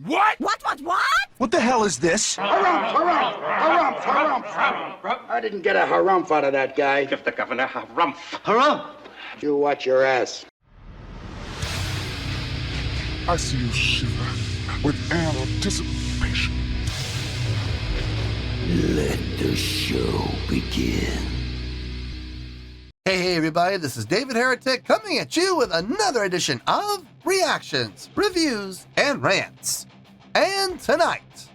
What? What? What the hell is this? Harumph. I didn't get a harumph out of that guy. Give the governor harumph. Harumph! You watch your ass. I see you shiver with anticipation. Let the show begin. Hey everybody, this is David Heretic coming at you with another edition of Reactions, Reviews, and Rants. And tonight,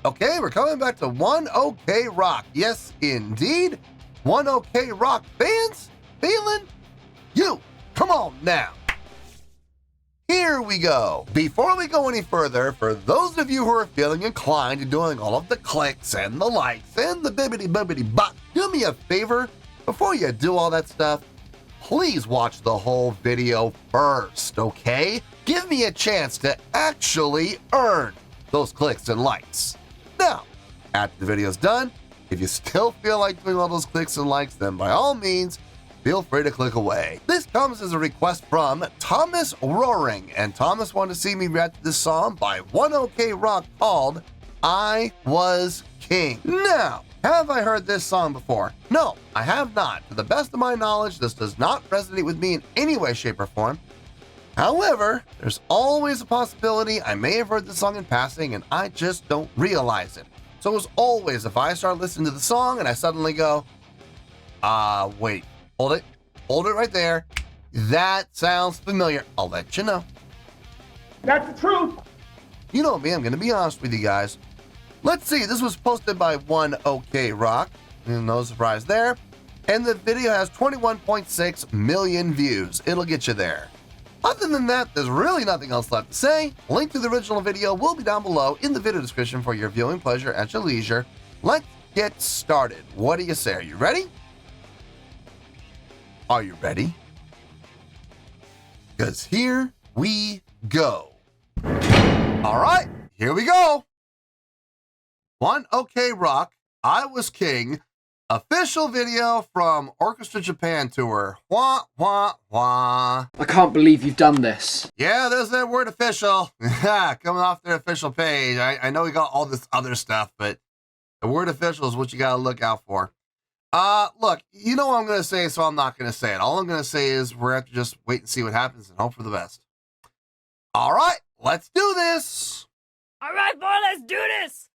okay, we're coming back to One OK Rock. Yes, indeed, One OK Rock fans, feeling you. Come on now. Here we go. Before we go any further, for those of you who are feeling inclined to doing all of the clicks and the likes and the bibbity-bobbity-bop, do me a favor. Before you do all that stuff, please watch the whole video first, okay? Give me a chance to actually earn those clicks and likes. Now, after the video's done, if you still feel like doing all those clicks and likes, then by all means, feel free to click away. This comes as a request from Thomas Roaring, and Thomas wanted to see me react to this song by One OK Rock called I Was King. Now, have I heard this song before? No, I have not. To the best of my knowledge, this does not resonate with me in any way, shape, or form. However, there's always a possibility I may have heard the song in passing and I just don't realize it. So as always, if I start listening to the song and I suddenly go, wait, hold it right there. That sounds familiar. I'll let you know. That's the truth. You know me, I'm going to be honest with you guys. Let's see, this was posted by One OK Rock, no surprise there, and the video has 21.6 million views. It'll get you there. Other than that, there's really nothing else left to say. Link to the original video will be down below in the video description for your viewing pleasure at your leisure. Let's get started. What do you say? Are you ready? Are you ready? Because here we go. All right, here we go. One OK Rock, I Was King, official video from Orchestra Japan tour. Wah, wah, wah. I can't believe you've done this. Yeah, there's that word official. Coming off their official page. I know we got all this other stuff, but the word official is what you got to look out for. Look, you know what I'm going to say, so I'm not going to say it. All I'm going to say is we're going to have to just wait and see what happens and hope for the best. All right, let's do this. All right, boy, let's do this.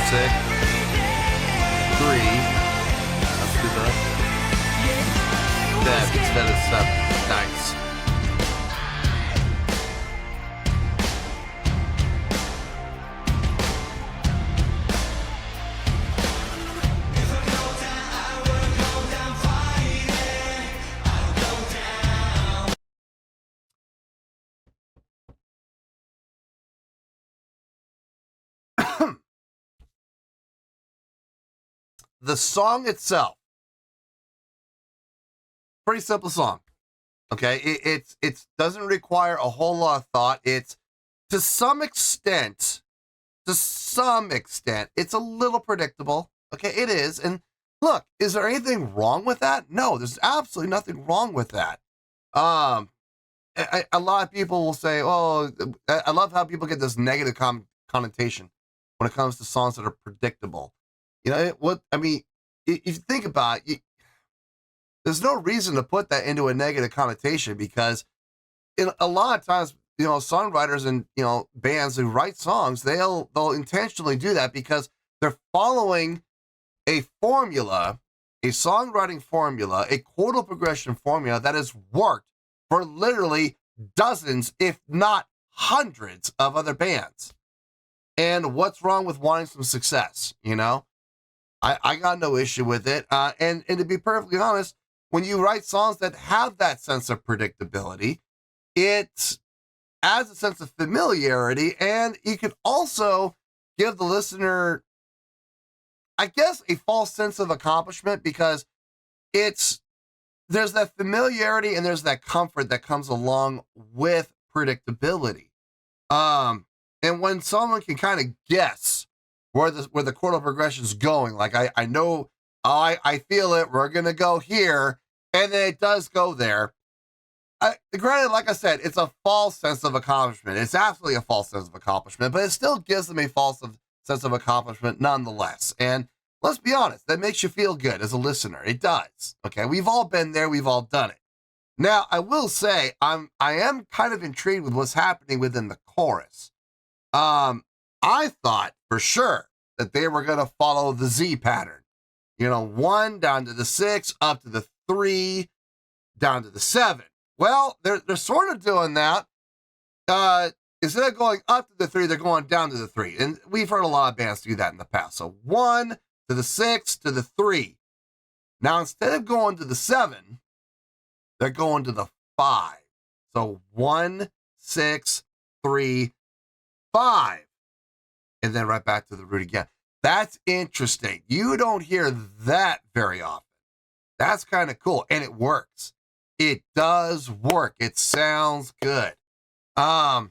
6, 3. Let's do the that instead of 7. Nice. The song itself, pretty simple song. Okay, it doesn't require a whole lot of thought. It's to some extent, it's a little predictable. Okay, it is. And look, is there anything wrong with that? No, there's absolutely nothing wrong with that. A lot of people will say, "Oh, I love how people get this negative connotation when it comes to songs that are predictable." You know what I mean? If you think about it, there's no reason to put that into a negative connotation, because a lot of times, you know, songwriters and, you know, bands who write songs, they'll intentionally do that because they're following a formula, a songwriting formula, a chordal progression formula that has worked for literally dozens, if not hundreds, of other bands. And what's wrong with wanting some success, you know? I got no issue with it. And to be perfectly honest, when you write songs that have that sense of predictability, it adds a sense of familiarity, and you can also give the listener, I guess, a false sense of accomplishment, because there's that familiarity and there's that comfort that comes along with predictability. And when someone can kind of guess where the chordal progression is going, like I know, I feel it, we're gonna go here, and then it does go there. Granted, like I said, it's a false sense of accomplishment. It's absolutely a false sense of accomplishment, but it still gives them a false sense of accomplishment nonetheless. And let's be honest, that makes you feel good as a listener. It does. Okay, we've all been there, we've all done it. Now, I will say, I am kind of intrigued with what's happening within the chorus. I thought for sure that they were going to follow the Z pattern. You know, 1 down to the 6, up to the 3, down to the 7. Well, they're sort of doing that. Instead of going up to the 3, they're going down to the 3. And we've heard a lot of bands do that in the past. So 1 to the 6 to the 3. Now, instead of going to the 7, they're going to the 5. So 1, 6, 3, 5. And then right back to the root again. That's interesting. You don't hear that very often. That's kind of cool. And it works. It does work. It sounds good. I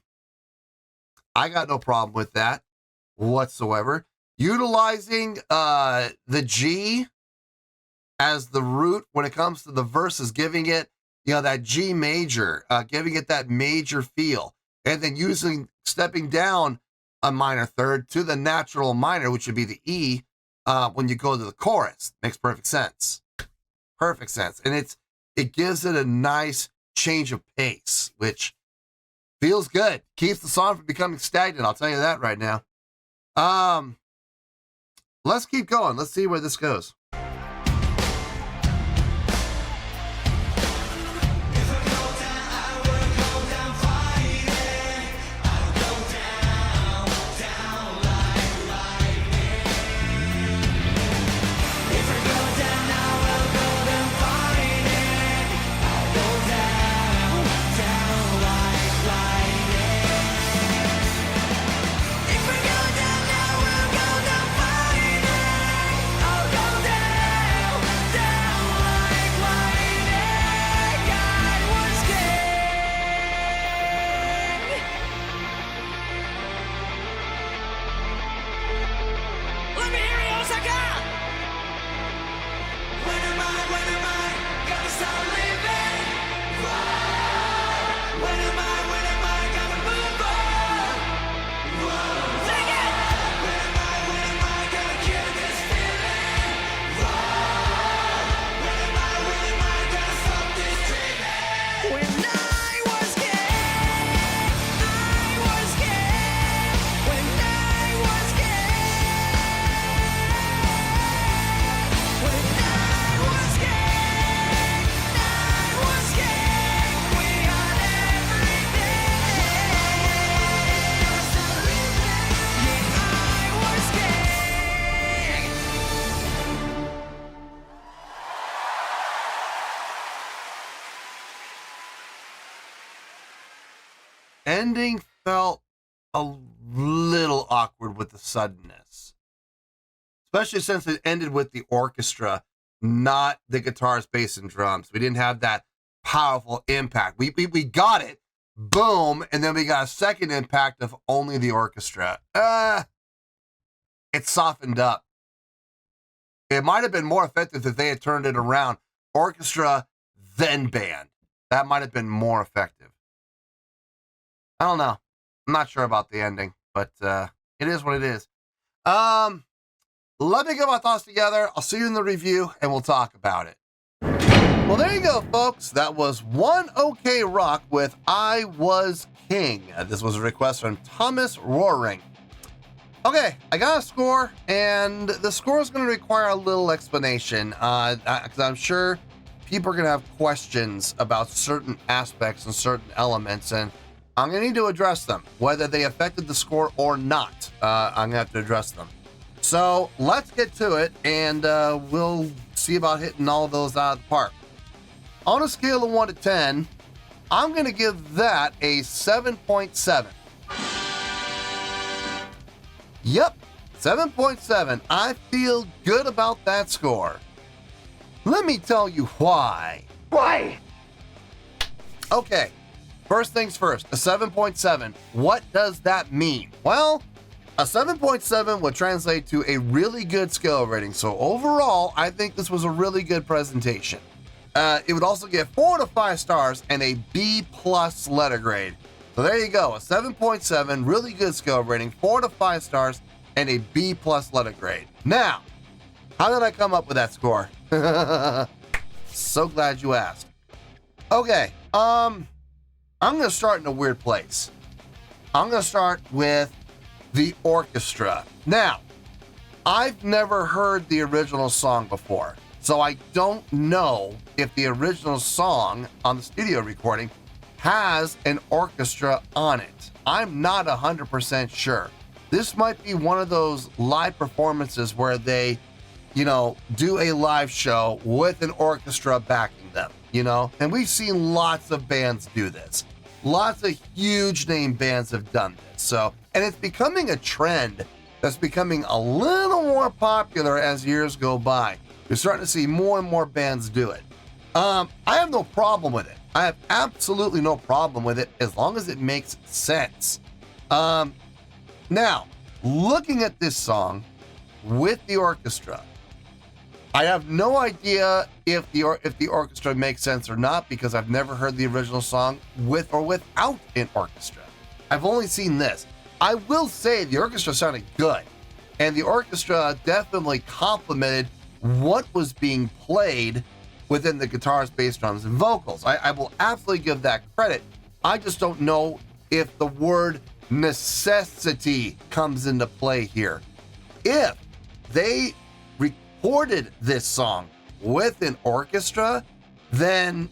got no problem with that whatsoever. Utilizing the G as the root when it comes to the verses, giving it, you know, that G major, giving it that major feel, and then stepping down a minor third to the natural minor, which would be the E, when you go to the chorus. Makes perfect sense. Perfect sense. And it gives it a nice change of pace, which feels good. Keeps the song from becoming stagnant. I'll tell you that right now. Let's keep going. Let's see where this goes. ending felt a little awkward with the suddenness, especially since it ended with the orchestra, not the guitars, bass, and drums. We didn't have that powerful impact. We got it, boom, and then we got a second impact of only the orchestra. It softened up. It might have been more effective if they had turned it around. Orchestra, then band. That might have been more effective. I don't know. I'm not sure about the ending, but it is what it is. Let me get my thoughts together. I'll see you in the review, and we'll talk about it. Well, there you go, folks. That was One OK Rock with I Was King. This was a request from Thomas Roaring. Okay, I got a score, and the score is going to require a little explanation, because I'm sure people are going to have questions about certain aspects and certain elements, and I'm going to need to address them, whether they affected the score or not. I'm going to have to address them. So let's get to it, and we'll see about hitting all of those out of the park. On a scale of 1 to 10, I'm going to give that a 7.7. Yep, 7.7. I feel good about that score. Let me tell you why. Why? Okay, first things first, a 7.7. What does that mean? Well, a 7.7 would translate to a really good skill rating. So overall, I think this was a really good presentation. It would also get 4 to 5 stars and a B+ letter grade. So there you go, a 7.7, really good skill rating, 4 to 5 stars, and a B+ letter grade. Now, how did I come up with that score? So glad you asked. Okay, I'm gonna start in a weird place. I'm gonna start with the orchestra. Now, I've never heard the original song before, so I don't know if the original song on the studio recording has an orchestra on it. I'm not 100% sure. This might be one of those live performances where they, do a live show with an orchestra backing them, And we've seen lots of bands do this. Lots of huge name bands have done this. And it's becoming a trend that's becoming a little more popular as years go by. We're starting to see more and more bands do it. I have no problem with it. I have absolutely no problem with it as long as it makes sense. Now, looking at this song with the orchestra, I have no idea if the orchestra makes sense or not because I've never heard the original song with or without an orchestra. I've only seen this. I will say the orchestra sounded good, and the orchestra definitely complemented what was being played within the guitars, bass, drums, and vocals. I will absolutely give that credit. I just don't know if the word necessity comes into play here. If they recorded this song with an orchestra, then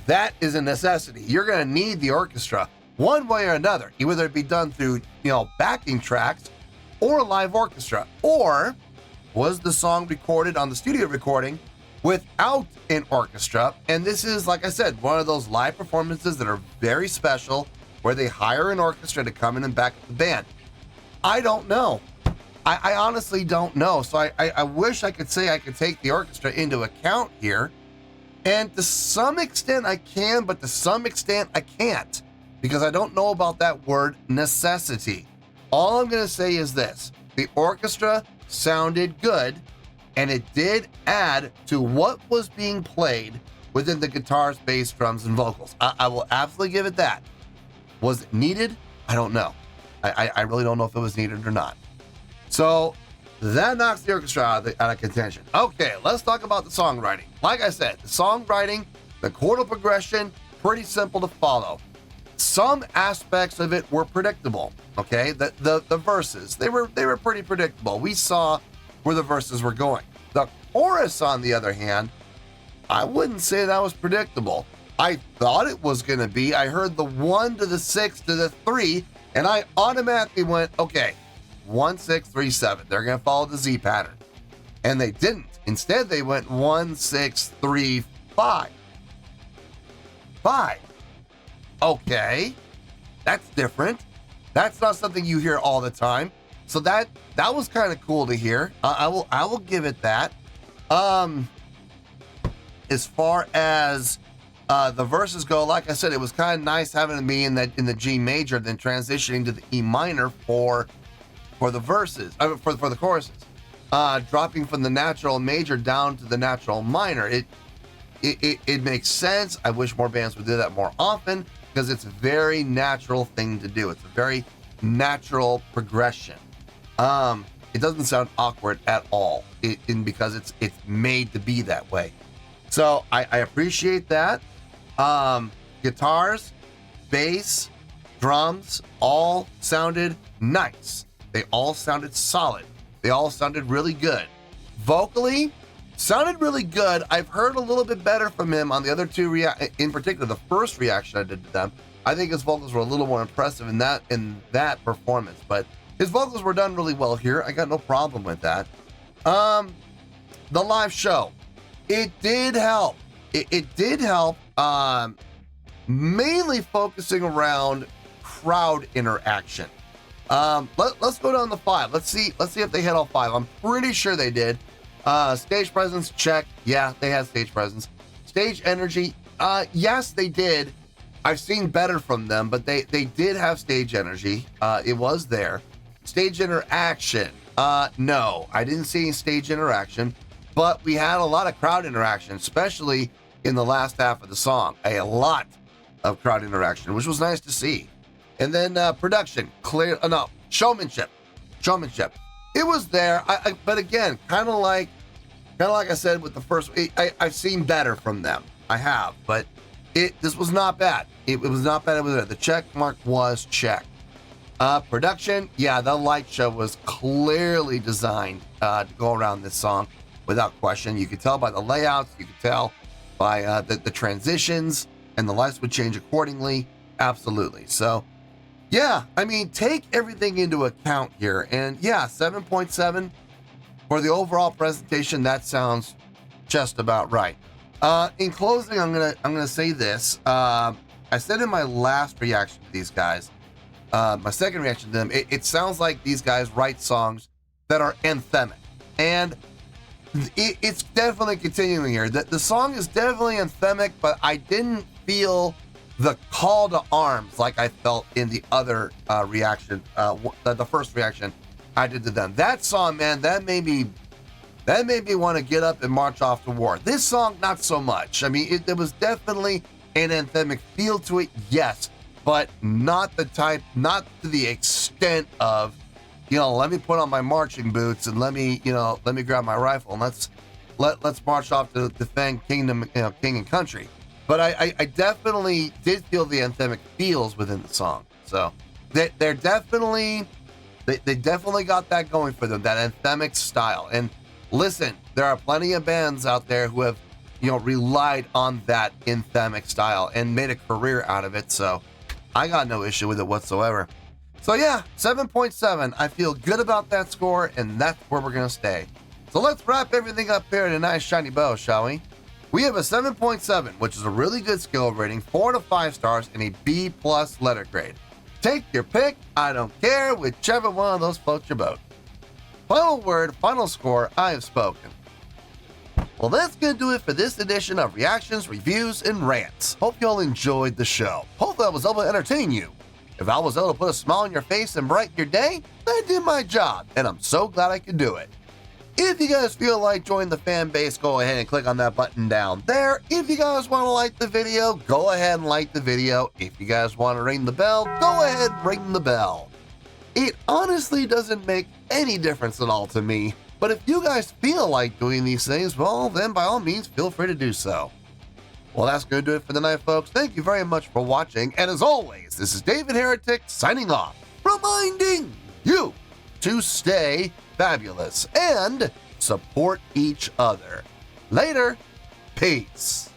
that is a necessity. You're going to need the orchestra one way or another, whether it be done through, backing tracks or a live orchestra. Or was the song recorded on the studio recording without an orchestra? And this is, like I said, one of those live performances that are very special where they hire an orchestra to come in and back up the band. I don't know. I honestly don't know. So I wish I could say I could take the orchestra into account here. And to some extent I can, but to some extent I can't, because I don't know about that word necessity. All I'm going to say is this. The orchestra sounded good, and it did add to what was being played within the guitars, bass, drums, and vocals. I will absolutely give it that. Was it needed? I don't know. I really don't know if it was needed or not. So that knocks the orchestra out of contention. Okay, let's talk about the songwriting. Like I said, the songwriting, the chordal progression, pretty simple to follow. Some aspects of it were predictable. Okay, the verses, they were pretty predictable. We saw where the verses were going. The chorus, on the other hand, I wouldn't say that was predictable. I thought it was going to be. I heard the 1 to the 6 to the 3, and I automatically went, okay, 1, 6, 3, 7. They're going to follow the Z pattern. And they didn't. Instead, they went 1, 6, 3, 5. 5. Okay. That's different. That's not something you hear all the time. So that was kind of cool to hear. I will give it that. As far as the verses go, like I said, it was kind of nice having it be in the G major, then transitioning to the E minor for the verses, for the choruses. Dropping from the natural major down to the natural minor. It makes sense. I wish more bands would do that more often because it's a very natural thing to do. It's a very natural progression. It doesn't sound awkward at all because it's made to be that way. So I appreciate that. Guitars, bass, drums all sounded nice. They all sounded solid. They all sounded really good. Vocally, sounded really good. I've heard a little bit better from him on the other two, in particular, the first reaction I did to them. I think his vocals were a little more impressive in that performance, but his vocals were done really well here. I got no problem with that. The live show, it did help. It did help, mainly focusing around crowd interaction. Let's go down the 5. Let's see if they hit all 5. I'm pretty sure they did. Stage presence, check. Yeah, they had stage presence. Stage energy, yes, they did. I've seen better from them, but they did have stage energy. It was there. Stage interaction, no, I didn't see any stage interaction, but we had a lot of crowd interaction, especially in the last half of the song. A lot of crowd interaction, which was nice to see. And then production, showmanship. It was there, but again, kind of like I said with the first, I've seen better from them. I have, but this was not bad. It was not bad. It was there. The check mark was checked. Production, yeah, the light show was clearly designed to go around this song without question. You could tell by the layouts. You could tell by the transitions, and the lights would change accordingly. Absolutely. So, yeah, I mean, take everything into account here. And yeah, 7.7 for the overall presentation. That sounds just about right. In closing, I'm gonna say this. I said in my last reaction to these guys, my second reaction to them, it sounds like these guys write songs that are anthemic, and it's definitely continuing here. The song is definitely anthemic, but I didn't feel the call to arms like I felt in the other reaction, the first reaction I did to them. That song, man, that made me want to get up and march off to war. This song, not so much. I mean, there was definitely an anthemic feel to it, yes, but not to the extent of, let me put on my marching boots and let me grab my rifle and let's march off to defend kingdom, king and country. But I definitely did feel the anthemic feels within the song. So they definitely got that going for them, that anthemic style. And listen, there are plenty of bands out there who have, relied on that anthemic style and made a career out of it. So I got no issue with it whatsoever. So yeah, 7.7. I feel good about that score, and that's where we're going to stay. So let's wrap everything up here in a nice shiny bow, shall we? We have a 7.7, which is a really good skill rating, 4 to 5 stars, and a B+ letter grade. Take your pick. I don't care. Whichever one of those floats your boat. Final word, final score, I have spoken. Well, that's going to do it for this edition of Reactions, Reviews, and Rants. Hope you all enjoyed the show. Hopefully I was able to entertain you. If I was able to put a smile on your face and brighten your day, I did my job, and I'm so glad I could do it. If you guys feel like joining the fan base, go ahead and click on that button down there. If you guys want to like the video, go ahead and like the video. If you guys want to ring the bell, go ahead and ring the bell. It honestly doesn't make any difference at all to me, but if you guys feel like doing these things, well, then by all means, feel free to do so. Well, that's going to do it for the night, folks. Thank you very much for watching, and as always, this is David Heretic signing off, reminding you to stay fabulous and support each other. Later. Peace.